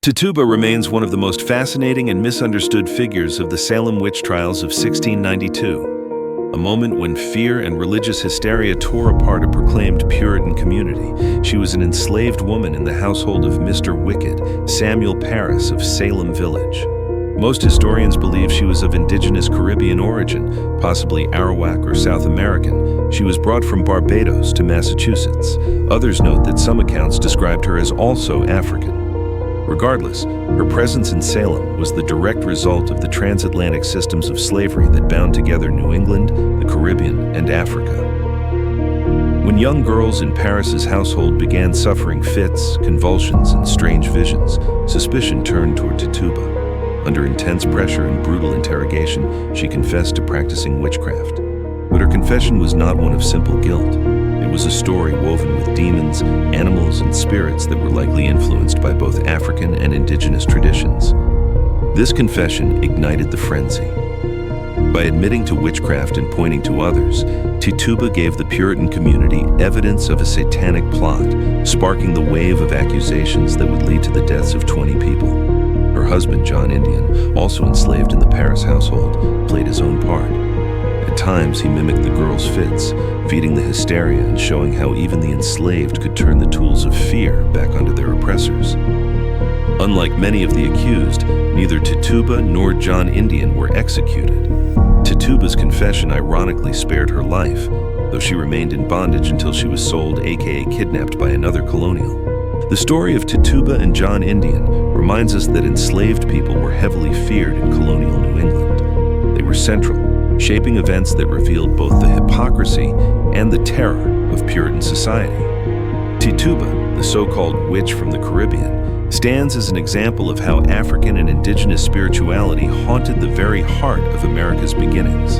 Tituba remains one of the most fascinating and misunderstood figures of the Salem witch trials of 1692, a moment when fear and religious hysteria tore apart a proclaimed Puritan community. She was an enslaved woman in the household of Mr. Wicked, Samuel Parris of Salem Village. Most historians believe she was of indigenous Caribbean origin, possibly Arawak or South American. She was brought from Barbados to Massachusetts. Others note that some accounts described her as also African. Regardless, her presence in Salem was the direct result of the transatlantic systems of slavery that bound together New England, the Caribbean, and Africa. When young girls in Parris's household began suffering fits, convulsions, and strange visions, suspicion turned toward Tituba. Under intense pressure and brutal interrogation, she confessed to practicing witchcraft. But her confession was not one of simple guilt. It was a story woven with demons, animals, and spirits that were likely influenced by both African and indigenous traditions. This confession ignited the frenzy. By admitting to witchcraft and pointing to others, Tituba gave the Puritan community evidence of a satanic plot, sparking the wave of accusations that would lead to the deaths of 20 people. Her husband, John Indian, also enslaved in the Parris household, played his own part. At times, he mimicked the girls' fits, feeding the hysteria and showing how even the enslaved could turn the tools of fear back onto their oppressors. Unlike many of the accused, neither Tituba nor John Indian were executed. Tituba's confession ironically spared her life, though she remained in bondage until she was sold, aka kidnapped, by another colonial. The story of Tituba and John Indian reminds us that enslaved people were heavily feared in colonial New England. They were central, shaping events that revealed both the hypocrisy and the terror of Puritan society. Tituba, the so-called witch from the Caribbean, stands as an example of how African and indigenous spirituality haunted the very heart of America's beginnings.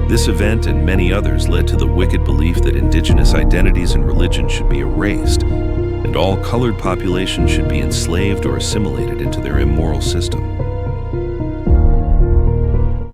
This event and many others led to the wicked belief that indigenous identities and religion should be erased, and all colored populations should be enslaved or assimilated into their immoral system.